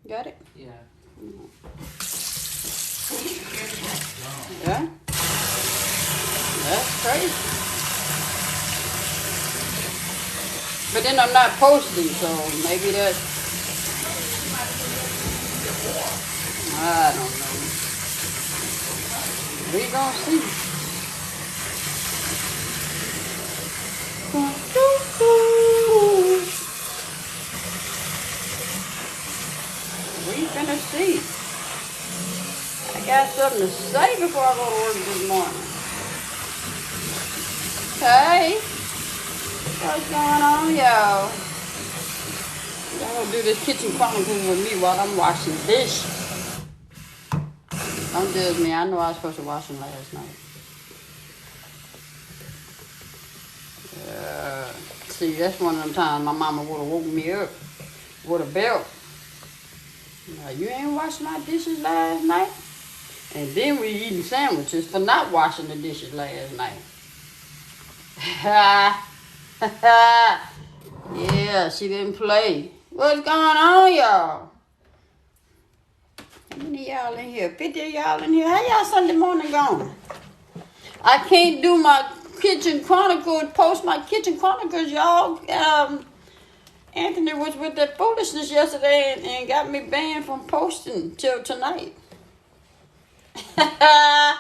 Got it? Yeah. Yeah. That's crazy. But then I'm not posting, so maybe that. I don't know. We gonna see. We finna see. I got something to say before I go to work this morning. Hey, what's going on, y'all? Y'all gonna do this kitchen chronicles with me while I'm washing dishes. Don't judge me. I know I was supposed to wash them last night. See, that's one of them times my mama would have woke me up with a belt. You ain't washed my dishes last night? And then we eating sandwiches for not washing the dishes last night. Yeah, she didn't play. What's going on, y'all? How many of y'all in here? 50 of y'all in here? How y'all Sunday morning going? I can't do my kitchen chronicles, post my kitchen chronicles, y'all. Anthony was with that foolishness yesterday and got me banned from posting till tonight. I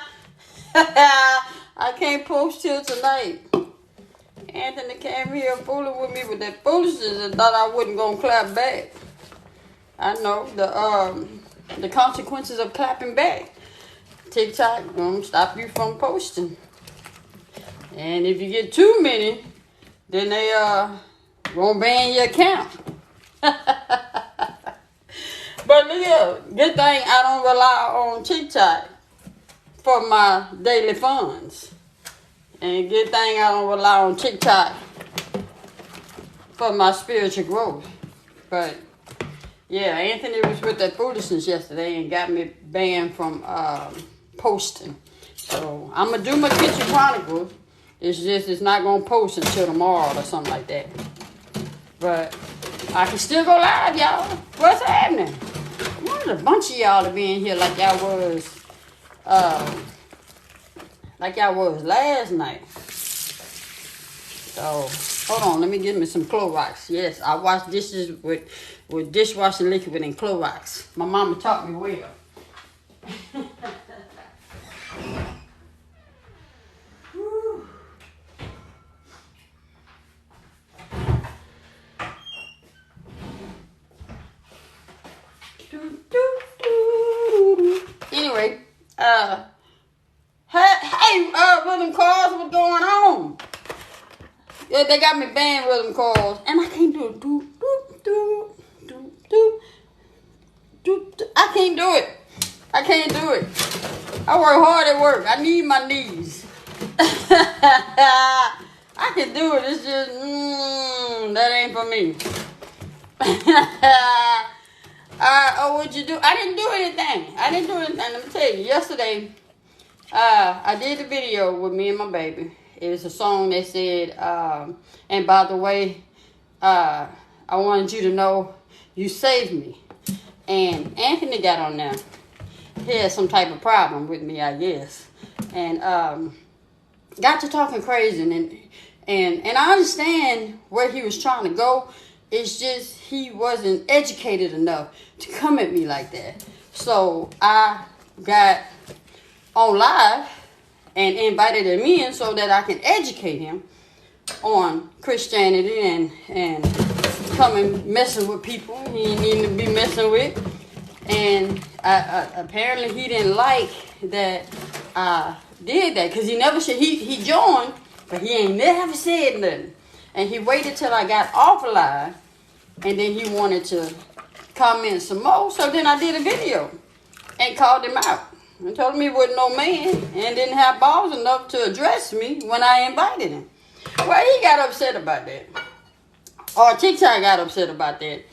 can't post till tonight. Anthony came here fooling with me with that foolishness and thought I wasn't gonna clap back. I know the consequences of clapping back. TikTok gonna stop you from posting. And if you get too many, then they gonna ban your account. But yeah, good thing I don't rely on TikTok for my daily funds. And good thing I don't rely on TikTok for my spiritual growth. But yeah, Anthony was with that foolishness yesterday and got me banned from posting. So I'm gonna do my kitchen chronicles. It's just it's not gonna post until tomorrow or something like that. But I can still go live, y'all. What's happening? I wanted a bunch of y'all to be in here like y'all was last night. So hold on, let me get me some Clorox. Yes, I wash dishes with dishwashing liquid and Clorox. My mama taught me well. Anyway, hey, rhythm cars, what's going on? Yeah, they got me banned rhythm cars, and I can't do it. I can't do it. I can't do it. I work hard at work. I need my knees. I can do it. It's just, that ain't for me. What'd you do? I didn't do anything. Let me tell you, yesterday, I did a video with me and my baby. It was a song that said, and by the way, I wanted you to know you saved me. And Anthony got on there. He had some type of problem with me, I guess. And got to talking crazy. And I understand where he was trying to go. It's just he wasn't educated enough to come at me like that. So I got on live and invited him in so that I can educate him on Christianity and coming messing with people he didn't need to be messing with. And apparently he didn't like that I did that because he never said, he joined, but he ain't never said nothing. And he waited till I got off live, and then he wanted to comment some more. So then I did a video and called him out and told him he wasn't no man and didn't have balls enough to address me when I invited him. Well, he got upset about that. Or TikTok got upset about that.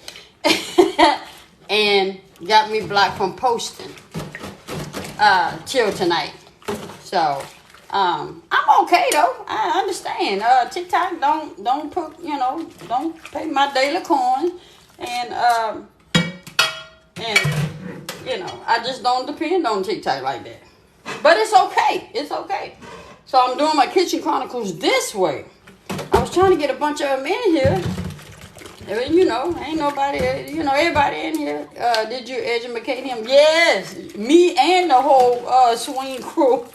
And got me blocked from posting till tonight. So I'm okay though. I understand. TikTok don't put, don't pay my daily coins and I just don't depend on TikTok like that. But it's okay. It's okay. So I'm doing my Kitchen Chronicles this way. I was trying to get a bunch of them in here. You know, ain't nobody, you know, everybody in here. Did you educate him? Yes, me and the whole swing crew.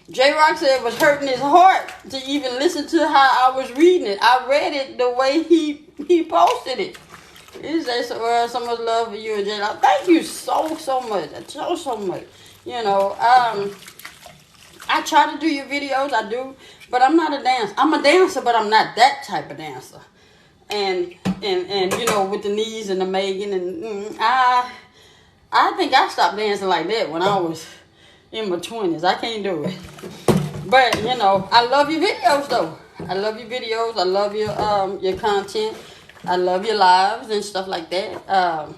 J-Rock said it was hurting his heart to even listen to how I was reading it. I read it the way he posted it. He said, so much love for you and J-Rock. Thank you so much. So much. You know, I try to do your videos, I do, but I'm not a dancer. I'm a dancer, but I'm not that type of dancer. And you know, with the knees and the Megan, and I think I stopped dancing like that when I was in my 20s. I can't do it. But, you know, I love your videos, though. I love your videos. I love your content. I love your lives and stuff like that.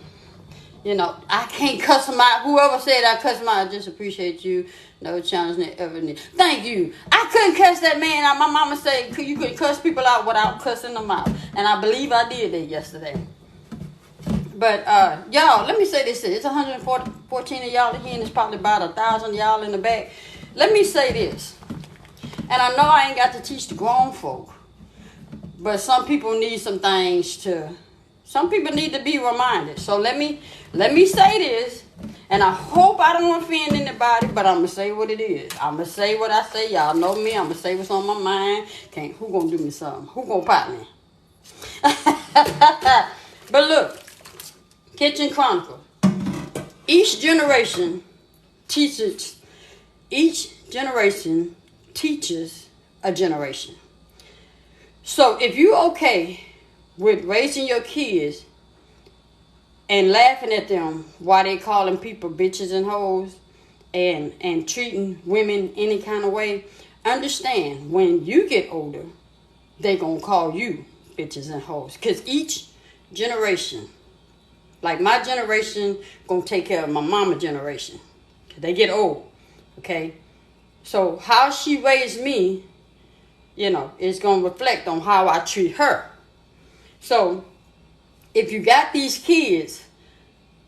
You know, I can't cuss them out. Whoever said I cuss them out, I just appreciate you. No challenge ever need. Thank you. I couldn't cuss that man out. My mama said you could cuss people out without cussing them out. And I believe I did that yesterday. But, y'all, let me say this. It's 114 of y'all here, and it's probably about 1,000 of y'all in the back. Let me say this. And I know I ain't got to teach the grown folk. But some people need some things to... Some people need to be reminded. So let me say this. And I hope I don't offend anybody, but I'm going to say what it is. I'm going to say what I say. Y'all know me. I'm going to say what's on my mind. Who going to do me something? Who going to pop me? But look. Kitchen Chronicle. Each generation teaches a generation. So if you're okay with raising your kids and laughing at them while they calling people bitches and hoes and treating women any kind of way, understand when you get older, they gonna call you bitches and hoes. Because each generation, like my generation, gonna take care of my mama generation. They get old, okay? So how she raised me, you know, is gonna reflect on how I treat her. So if you got these kids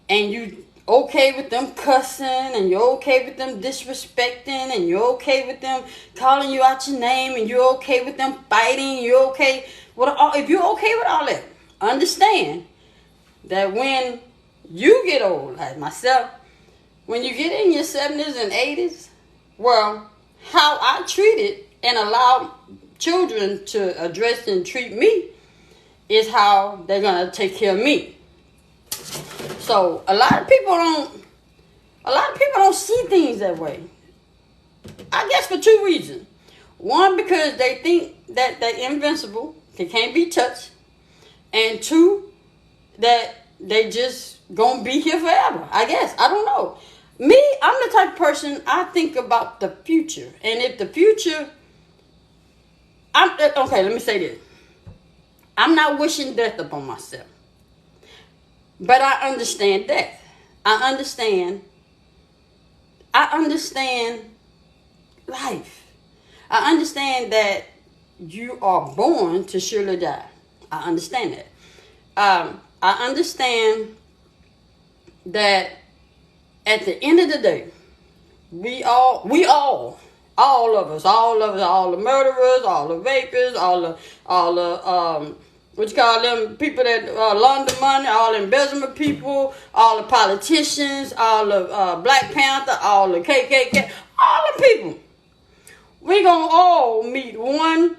and you okay with them cussing and you're okay with them disrespecting and you're okay with them calling you out your name and you're okay with them fighting, you're okay with all, if you're okay with all that, understand that when you get old, like myself, when you get in your 70s and 80s, well, how I treated and allow children to address and treat me is how they're going to take care of me. So a lot of people don't see things that way. I guess for two reasons. One, because they think that they're invincible, they can't be touched. And two, that they just gonna be here forever. I guess. I don't know. Me, I'm the type of person, I think about the future. And if the future, okay, let me say this. I'm not wishing death upon myself. But I understand death. I understand life. I understand that you are born to surely die. I understand that. I understand that at the end of the day, all of us, all the murderers, all the rapists, all the what you call them people that launder money, all the embezzlement people, all the politicians, all the Black Panther, all the KKK, all the people. We gonna all meet one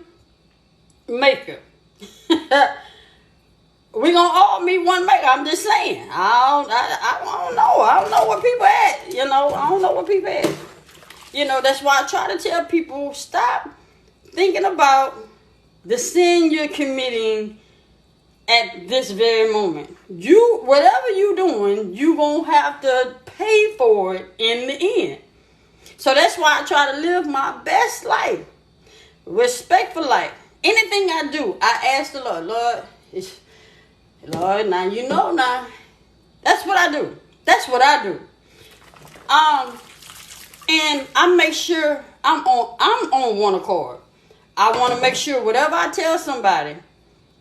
maker. We gonna all meet one maker. I'm just saying. I don't know. I don't know where people at. You know, I don't know where people at. You know, that's why I try to tell people, stop thinking about the sin you're committing at this very moment. Whatever you're doing, you gonna have to pay for it in the end. So that's why I try to live my best life. Respectful life. Anything I do, I ask the Lord, Lord, now you know now. That's what I do. That's what I do. And I make sure I'm on one accord. I want to make sure whatever I tell somebody,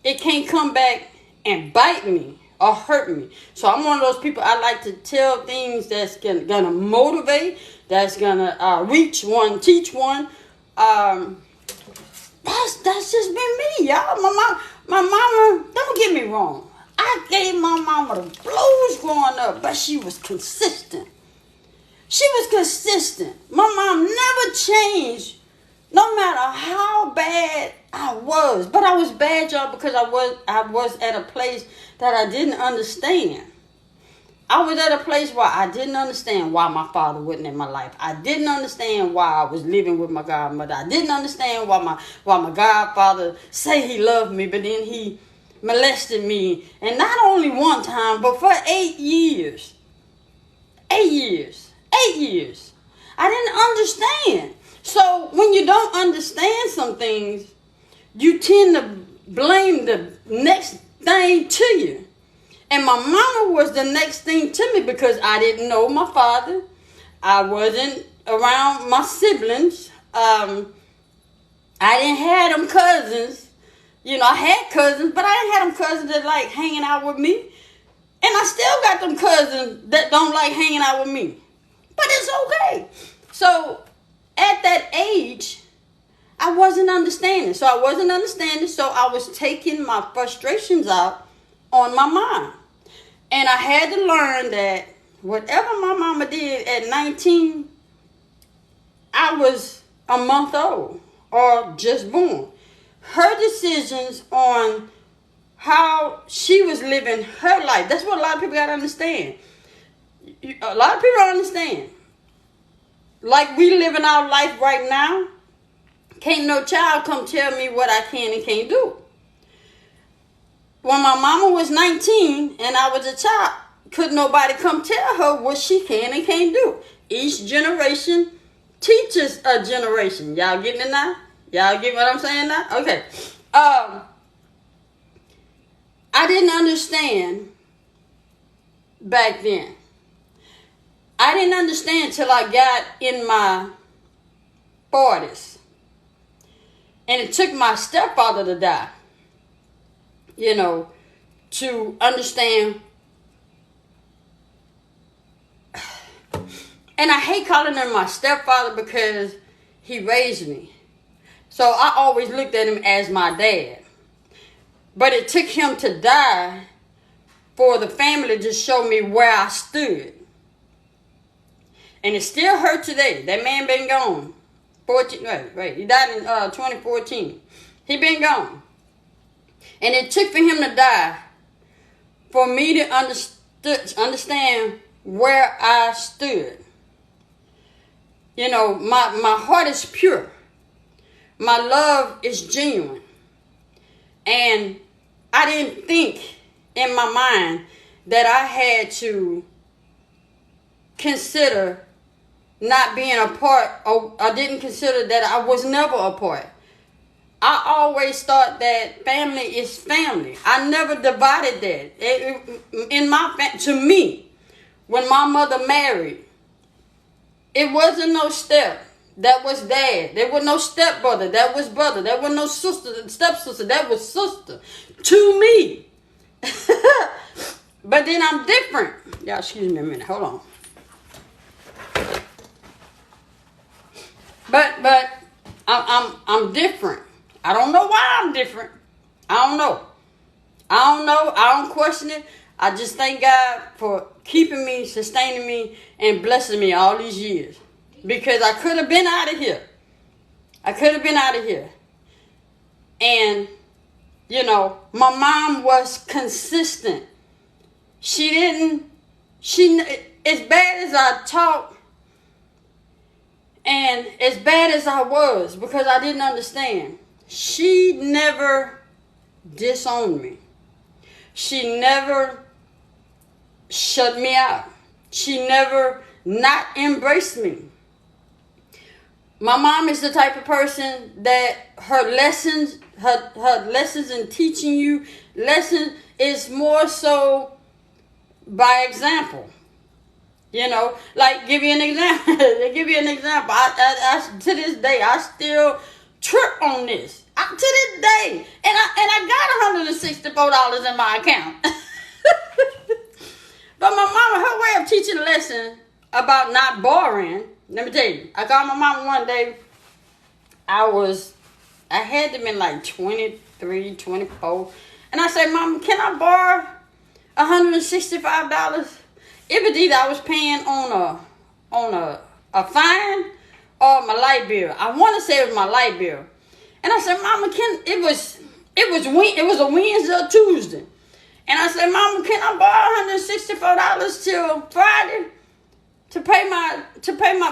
it can't come back and bite me or hurt me. So I'm one of those people, I like to tell things that's gonna motivate, that's gonna reach one, teach one. That's just been me, y'all. My mama, don't get me wrong. I gave my mama the blues growing up, but she was consistent. She was consistent. My mom never changed, no matter how bad I was. But I was bad, y'all, because I was at a place that I didn't understand. I was at a place where I didn't understand why my father wasn't in my life. I didn't understand why I was living with my godmother. I didn't understand why my godfather say he loved me, but then he molested me. And not only one time, but for 8 years. 8 years. 8 years. I didn't understand. So when you don't understand some things, you tend to blame the next thing to you. And my mama was the next thing to me because I didn't know my father. I wasn't around my siblings. I didn't have them cousins. You know, I had cousins, but I didn't have them cousins that like hanging out with me. And I still got them cousins that don't like hanging out with me. But it's okay. So at that age, I wasn't understanding. So I was taking my frustrations out on my mom. And I had to learn that whatever my mama did at 19, I was a month old or just born. Her decisions on how she was living her life, that's what a lot of people got to understand. A lot of people don't understand. Like we living our life right now, can't no child come tell me what I can and can't do. When my mama was 19 and I was a child, could nobody come tell her what she can and can't do. Each generation teaches a generation. Y'all getting it now? Y'all get what I'm saying now? Okay. I didn't understand back then. I didn't understand till I got in my 40s. And it took my stepfather to die, you know, to understand. And I hate calling him my stepfather because he raised me. So I always looked at him as my dad. But it took him to die for the family to show me where I stood. And it still hurt today. That man been gone. He died in 2014. He been gone. And it took for him to die for me to understand where I stood. You know, my heart is pure. My love is genuine. And I didn't think in my mind that I had to consider not being a part, or I didn't consider that I was never a part. I always thought that family is family. I never divided that. To me, when my mother married, it wasn't no step. That was dad. There was no stepbrother. That was brother. There was no sister, stepsister. That was sister. To me. But then I'm different. Y'all, excuse me a minute. Hold on. But I'm different. I don't know why I'm different. I don't know. I don't question it. I just thank God for keeping me, sustaining me, and blessing me all these years. Because I could have been out of here. And, you know, my mom was consistent. As bad as I talk, and as bad as I was, because I didn't understand, she never disowned me. She never shut me out. She never not embraced me. My mom is the type of person that her lessons in teaching you lessons is more so by example. You know, like give you an example. I to this day I still trip on this. To this day, and I got $164 in my account. But my mama, her way of teaching a lesson about not borrowing, let me tell you, I called my mama one day. I had to been like 23, 24. And I said, Mama, can I borrow $165? It was either I was paying on a fine or my light bill. I want to say it was my light bill. And I said, Mama, it was a Wednesday or Tuesday. And I said, Mama, can I borrow $164 till Friday to pay my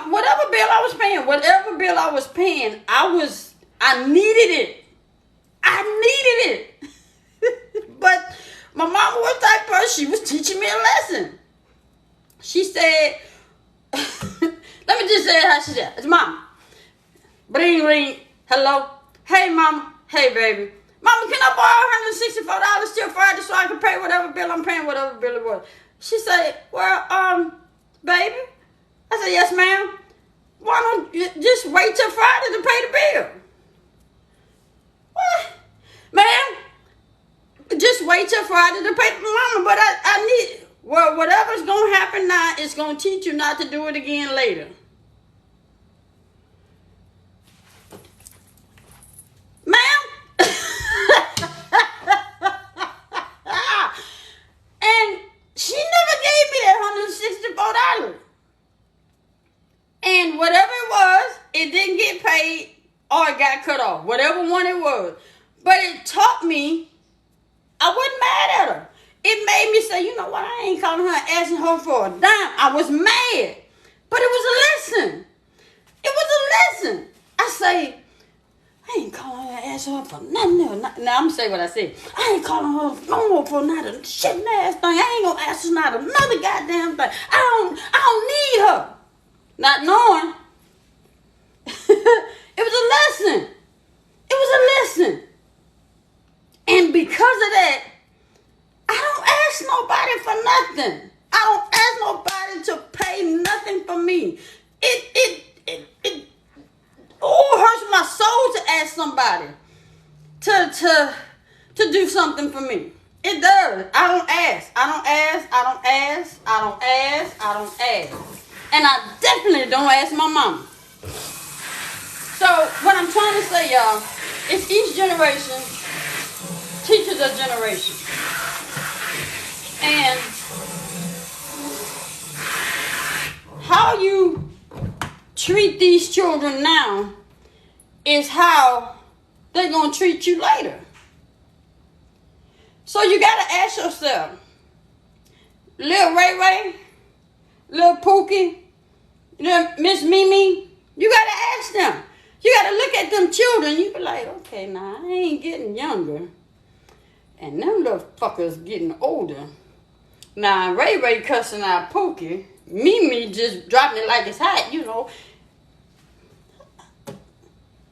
whatever bill I was paying? Whatever bill I was paying, I needed it. But my mama was that person. She was teaching me a lesson. She said, let me just say how she said. It's Mama. Bling, ring. Hello. Hey, Mama. Hey, baby. Mama, can I borrow $164 till Friday so I can pay whatever bill I'm paying, whatever bill it was? She said, well, baby. I said, yes, ma'am. Why don't you just wait till Friday to pay the bill? What? Ma'am, just wait till Friday to pay the mama, but I need, well, whatever's going to happen now, it's going to teach you not to do it again later. Ma'am? And she never gave me that $164. And whatever it was, it didn't get paid or it got cut off. Whatever one it was. But it taught me I wasn't mad at her. It made me say, you know what, I ain't calling her and asking her for a dime. I was mad. But it was a lesson. It was a lesson. I say, I ain't calling her and asking her for nothing else. Now, I'm going to say what I said. I ain't calling her no more for not a shit ass thing. I ain't going to ask her not another goddamn thing. I don't need her. Not knowing. It was a lesson. It was a lesson. And because of that, I don't ask nobody for nothing. I don't ask nobody to pay nothing for me. It hurts my soul to ask somebody to do something for me. It does. I don't ask. And I definitely don't ask my mama. So what I'm trying to say, y'all, is each generation teaches a generation. And how you treat these children now is how they're going to treat you later. So you got to ask yourself, Lil Ray Ray, Lil Pookie, Miss Mimi, you got to ask them. You got to look at them children. You be like, okay, now I ain't getting younger. And them little fuckers getting older. Now, Ray Ray cussing out Pookie. Mimi just dropping it like it's hot, you know. You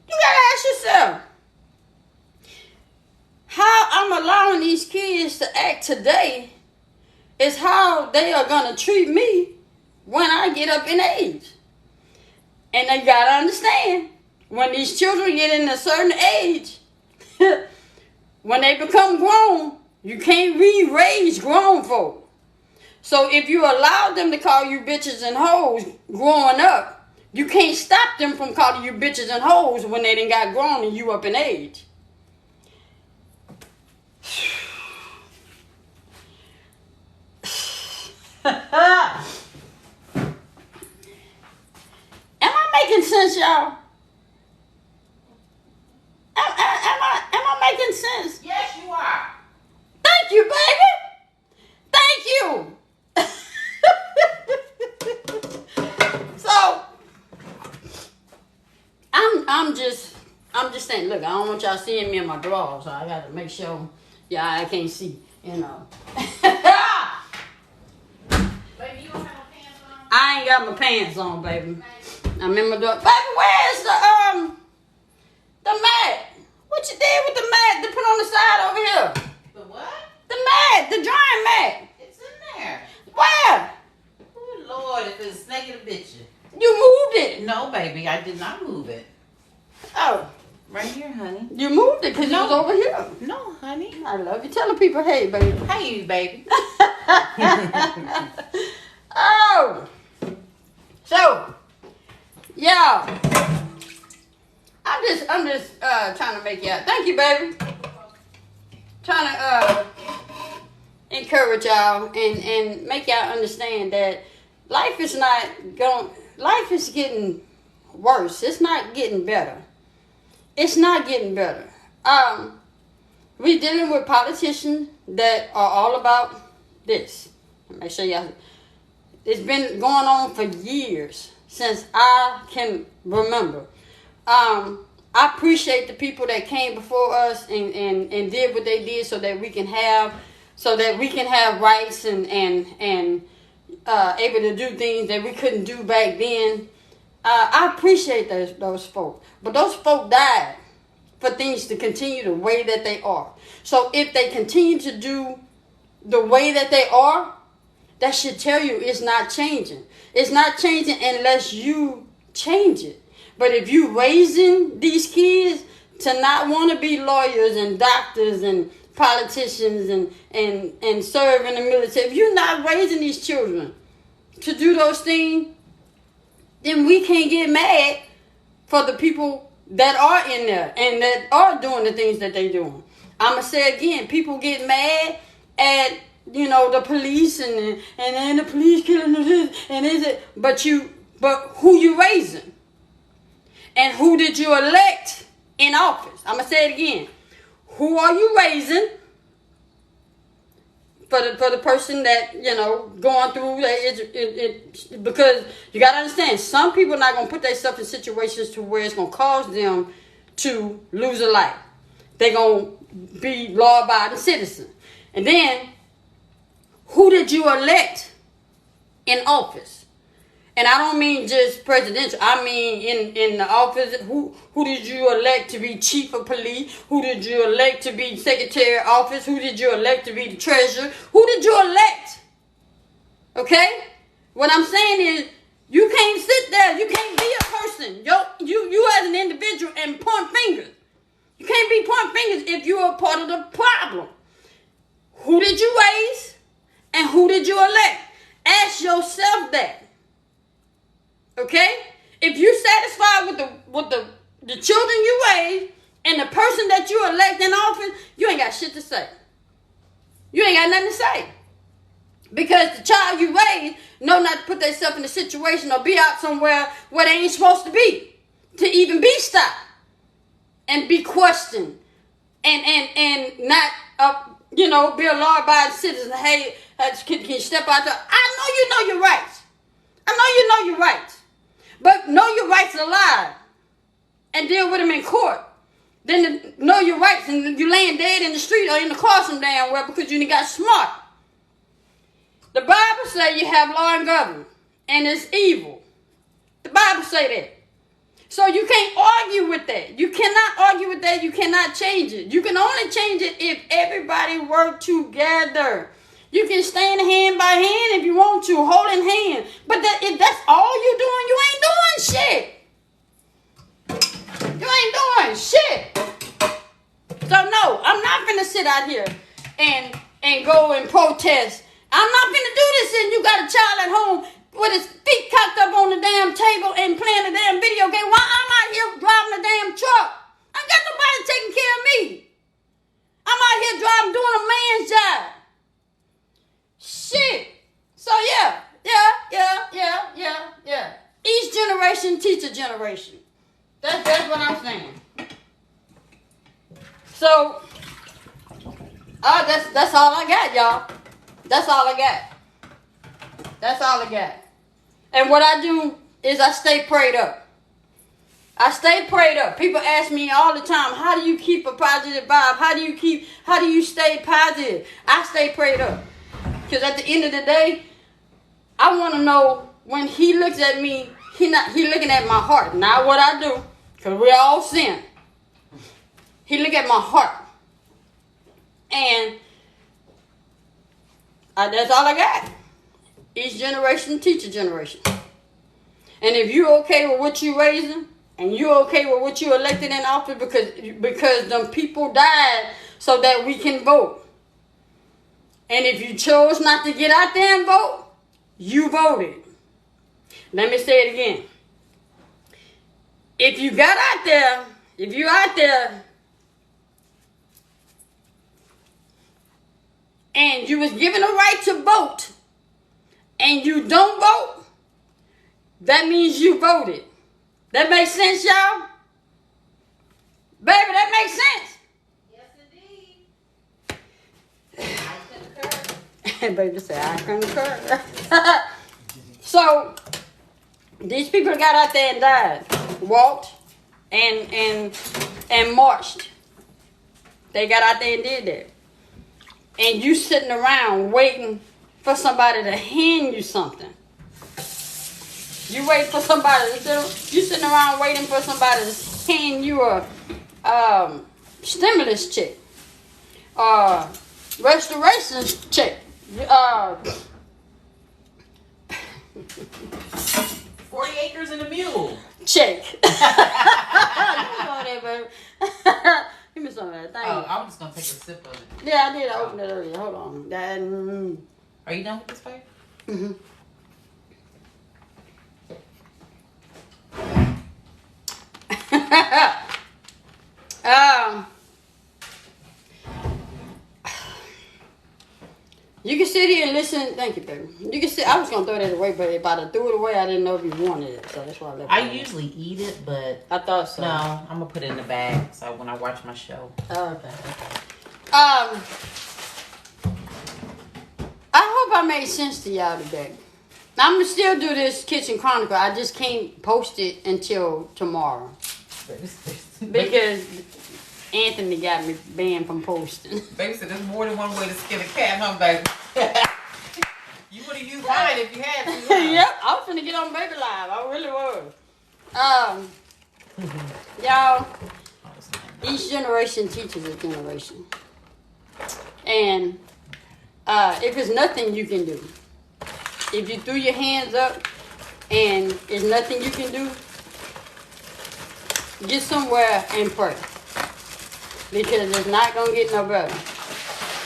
got to ask yourself, how I'm allowing these kids to act today is how they are going to treat me when I get up in age. And they got to understand, when these children get in a certain age, when they become grown, you can't re-raise grown folk. So if you allow them to call you bitches and hoes growing up, you can't stop them from calling you bitches and hoes when they done got grown and you up in age. Am I making sense, y'all? Am I making sense? Yes, you are. Thank you, baby. Thank you. So I'm just saying, look, I don't want y'all seeing me in my drawers, so I got to make sure I can't see, you know. Baby, you don't have no pants on? I ain't got my pants on, baby. I'm in my door. Baby, where's the mat? What you did with the mat to put on the side over here? The what? The mat, the drying mat. It's in there. Where? Oh, Lord, if it's snaking a bitch. You moved it. No, baby, I did not move it. Oh. Right here, honey. You moved it because it was over here. No, honey. I love you. Tell the people, hey, baby. Hey, baby. Oh, so y'all, I'm just trying to make y'all. Thank you, baby. Trying to encourage y'all and make y'all understand that life is not going. Life is getting worse. It's not getting better. It's not getting better. We're dealing with politicians that are all about this. Make sure y'all. It's been going on for years since I can remember. I appreciate the people that came before us and did what they did so that we can have rights and able to do things that we couldn't do back then. I appreciate those folk, but those folk died for things to continue the way that they are. So if they continue to do the way that they are, that should tell you it's not changing. It's not changing unless you change it. But if you raising these kids to not want to be lawyers and doctors and politicians and serve in the military, if you're not raising these children to do those things, then we can't get mad for the people that are in there and that are doing the things that they're doing. I'm going to say again, people get mad at, the police and then the police killing this and is it, but who you raising? And who did you elect in office? I'm going to say it again. Who are you raising for the person that, going through it, because you got to understand, some people are not going to put themselves in situations to where it's going to cause them to lose a life. They're going to be law-abiding citizens. And then, who did you elect in office? And I don't mean just presidential. I mean in the office. Who did you elect to be chief of police? Who did you elect to be secretary of office? Who did you elect to be the treasurer? Who did you elect? Okay? What I'm saying is, you can't sit there. You can't be a person. You as an individual and point fingers. You can't be pointing fingers if you are part of the problem. Who did you raise? And who did you elect? Ask yourself that. Okay? If you're satisfied with the children you raised and the person that you elect in office, you ain't got shit to say. You ain't got nothing to say. Because the child you raised know not to put themselves in a situation or be out somewhere where they ain't supposed to be. To even be stopped. And be questioned. And not, be a law-abiding citizen. Hey, can you step out there? I know you know your rights. I know you know your rights. But know your rights alive and deal with them in court. Then know your rights and you laying dead in the street or in the car some damn well because you got smart. The Bible say you have law and government and it's evil. The Bible say that. So you can't argue with that. You cannot argue with that. You cannot change it. You can only change it if everybody work together. You can stand hand by hand if you want to, holding hand. But if that's all you're doing, you ain't doing shit. You ain't doing shit. So no, I'm not finna sit out here and go and protest. I'm not finna do this and you got a child at home with his feet cocked up on the damn table and playing the damn video game while I'm out here driving the damn truck. I ain't got nobody taking care of me. I'm out here driving, doing a man's job. Shit. So yeah. Each generation teach a generation. That's what I'm saying. So, that's all I got, y'all. That's all I got. And what I do is I stay prayed up. People ask me all the time, how do you keep a positive vibe? How do you stay positive? I stay prayed up. Because at the end of the day, I want to know when he looks at me, he looking at my heart, not what I do, because we all sin. He look at my heart. And that's all I got. Each generation teach a generation. And if you're okay with what you raising, and you're okay with what you elected in office because them people died so that we can vote. And if you chose not to get out there and vote, you voted. Let me say it again. If you got out there, if you're out there and you was given a right to vote and you don't vote, that means you voted. That makes sense, y'all? Baby, that makes sense. Yes, indeed. I concur. Baby said, I concur. So, these people got out there and died, walked, and marched. They got out there and did that. And you sitting around waiting for somebody to hand you something. You wait for somebody. You sitting around waiting for somebody to hand you a stimulus check, restoration check, 40 acres and a mule. check. Give me some of that, baby. Give me some of that. Thank you. I'm just going to take a sip of it. Yeah, I did. I opened it earlier. Hold on. Are you done with this, babe? Mm-hmm. You can sit here and listen. Thank you, baby. You can sit. I was gonna throw that away, but if I threw it away, I didn't know if you wanted it, so that's why I left it. I usually eat it, but I thought so. no, I'm gonna put it in the bag so when I watch my show. Oh, okay. I hope I made sense to y'all today. Now, I'm gonna still do this Kitchen Chronicle. I just can't post it until tomorrow because Anthony got me banned from posting. Baby said there's more than one way to skin a cat, huh, baby? You would have used mine if you had to. Huh? Yep, I was finna get on Baby Live. I really was. Y'all, each generation teaches a generation. And if it's nothing you can do, if you threw your hands up and there's nothing you can do, get somewhere and pray. Because it's not going to get no better.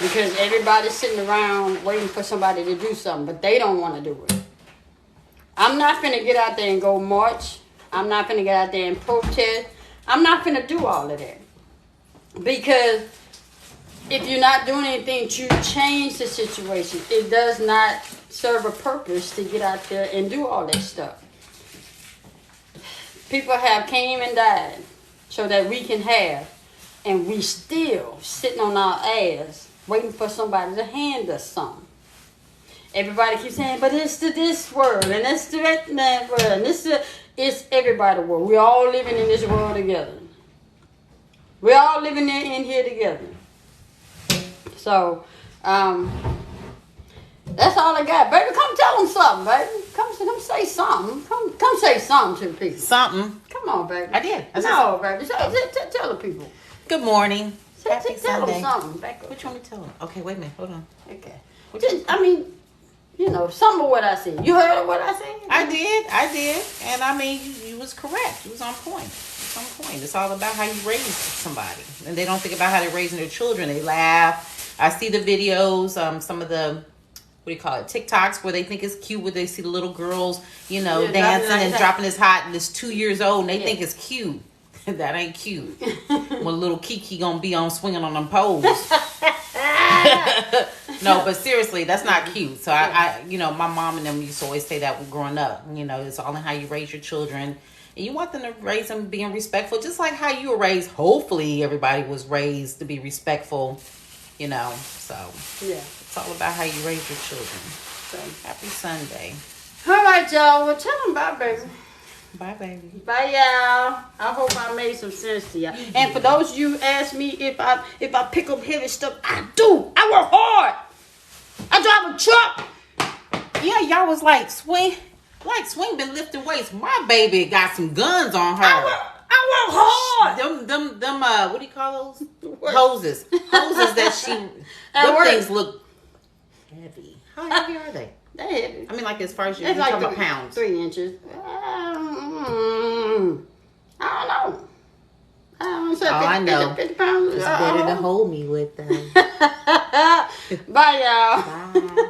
Because everybody's sitting around waiting for somebody to do something, but they don't want to do it. I'm not finna get out there and go march. I'm not finna get out there and protest. I'm not finna do all of that. Because if you're not doing anything to change the situation, it does not serve a purpose to get out there and do all that stuff. People have came and died so that we can have, and we still sitting on our ass waiting for somebody to hand us something. Everybody keeps saying, but it's to this world, and it's to that world, and it's everybody's world. We're all living in this world together. We're all living in here together. So, that's all I got. Baby, come tell them something, baby. Come say something. Come say something to the people. Something. Come on, baby. I did. No, baby. Tell the people. Good morning. Happy Tell Sunday. them something. Back up. What you want me to tell them? Okay, wait a minute. Hold on. Okay. I mean, some of what I said. You heard what I said? I did. And I mean, you was correct. You was on point. It's all about how you raise somebody. And they don't think about how they're raising their children. They laugh. I see the videos, some of the, what do you call it, TikToks, where they think it's cute, where they see the little girls, dancing and dropping his hot, and it's 2 years old, and they think it's cute. That ain't cute. When little Kiki gonna be on swinging on them poles. No, but seriously, that's not cute. So I my mom and them used to always say that growing up. It's all in how you raise your children. And you want them to raise them being respectful, just like how you were raised. Hopefully everybody was raised to be respectful, so Yeah. it's all about how you raise your children. So happy Sunday. All right, y'all. Well, tell them bye, baby. Bye, baby. Bye, y'all. I hope I made some sense to y'all. And for those of you who ask me if I pick up heavy stuff, I do. I work hard. I drive a truck. Yeah, y'all was like, Swing been lifting weights. My baby got some guns on her. I work hard. Them what do you call those? Hoses that she. Them things look heavy. How heavy are they? They're heavy. I mean, like as far as you're like talking about pounds. 3 inches. I don't know. pounds. Oh, I know. 50 pounds. It's better to hold me with them. Bye, y'all. Bye.